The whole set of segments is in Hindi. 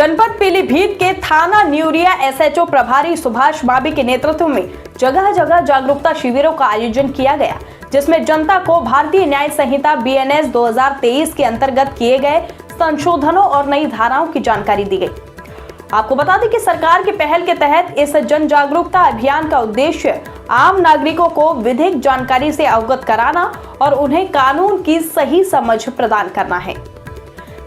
जनपद पीलीभीत के थाना न्यूरिया एसएचओ प्रभारी सुभाष बाबी के नेतृत्व में जगह जगह जागरूकता शिविरों का आयोजन किया गया, जिसमें जनता को भारतीय न्याय संहिता बीएनएस 2023 के अंतर्गत किए गए संशोधनों और नई धाराओं की जानकारी दी गई। आपको बता दें कि सरकार की पहल के तहत इस जन जागरूकता अभियान का उद्देश्य आम नागरिकों को विधिक जानकारी से अवगत कराना और उन्हें कानून की सही समझ प्रदान करना है।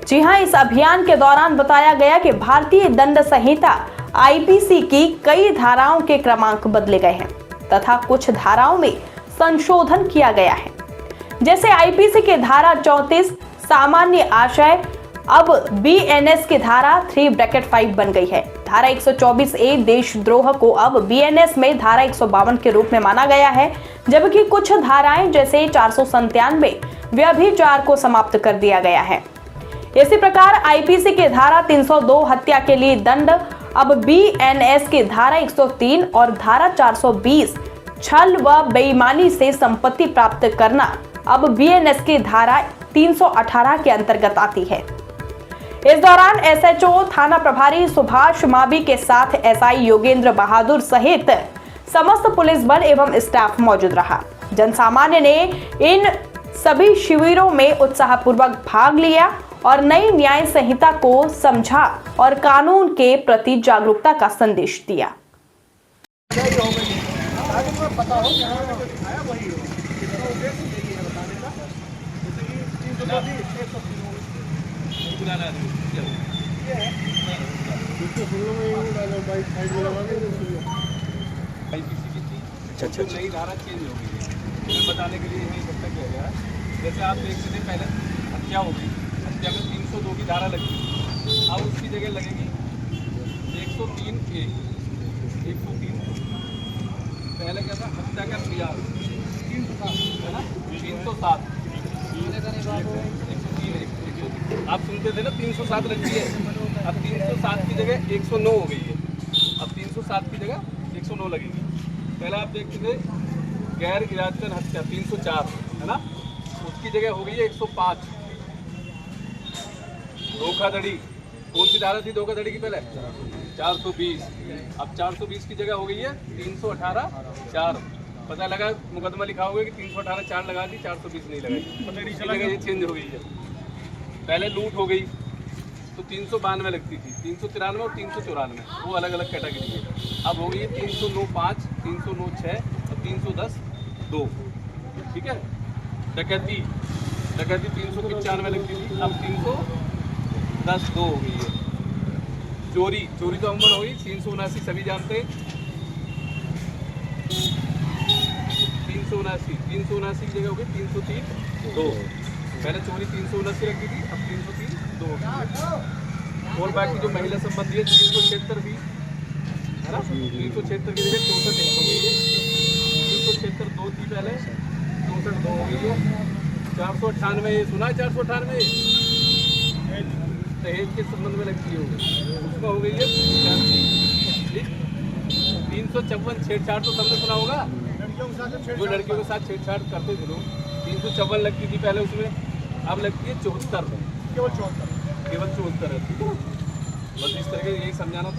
जी हां, इस अभियान के दौरान बताया गया कि भारतीय दंड संहिता आईपीसी की कई धाराओं के क्रमांक बदले गए हैं तथा कुछ धाराओं में संशोधन किया गया है। जैसे आईपीसी की धारा 34 सामान्य आशय अब बीएनएस की धारा 3(5) बन गई है। धारा 124A देशद्रोह को अब बीएनएस में धारा 152 के रूप में माना गया है, जबकि कुछ धाराएं जैसे 497 व्यभिचार को समाप्त कर दिया गया है। इसी प्रकार आईपीसी की धारा 302 हत्या के लिए दंड अब बीएनएस की धारा 103 और धारा 420 छल व बेईमानी से संपत्ति प्राप्त करना अब बीएनएस की धारा 318 के अंतर्गत आती है। इस दौरान एसएचओ थाना प्रभारी सुभाष माबी के साथ एसआई योगेंद्र बहादुर सहित समस्त पुलिस बल एवं स्टाफ मौजूद रहा। जनसामान्य ने इन सभी शिविरों में उत्साहपूर्वक भाग लिया और नई न्याय संहिता को समझा और कानून के प्रति जागरूकता का संदेश दिया। अच्छा, नई धारा चेंज हो गई है, बताने के लिए यही इकट्ठा किया गया है। जैसे आप देख सकते हैं, पहले हत्या हो गई, हत्या में 302 की धारा लगी, अब उसकी जगह लगेगी 103A। 103 पहले क्या था, हत्या का प्रयास 307 है ना, 307 आप सुनते थे ना, 307 लगती है। अब 307 की जगह 109 हो गई है। अब 307 की जगह 109 लगेगी। पहले आप देखते थे गैर इरादतन हत्या 304 है ना, उसकी जगह हो गई है 105। धोखाधड़ी, कौन सी धारा थी धोखाधड़ी की पहले? 420। अब 420 की जगह हो गई है 318(4). पता लगा मुकदमा लिखा होगा कि 318(4) लगा दी, 420 नहीं लगाई, ये चेंज हो गई है। पहले लूट हो गई तो 392 लगती थी, 393 और 394, वो अलग अलग कैटेगरी है। अब हो गई है 309(5), 309(6) और 310(2). ठीक है। डकैती 395 लगती थी, अब 310(2) हो गई है। चोरी तो अमूमन हो गई 379, सभी जानते हैं। 379 की जगह हो गई 303(2). पहले चोरी 379 रखी थी, अब 303(2) हो गई। और बाकी जो महिला संबंधी है 376 भी है ना, 376 की जगह 64 हो गई है। 376(2) थी पहले, 64(2) हो गई है। 498, ये सुना है 498 दहेज के संबंध में लगती है, उसमें हो गई है 85। 354 छेड़छाड़ तो सबने सुना होगा, जो लड़कियों के साथ छेड़छाड़ करते थे लोग। 354 लगती थी पहले, उसमें अब लगती है 74। केवल 74 है। ठीक है, बस इस तरह के यही समझाना था।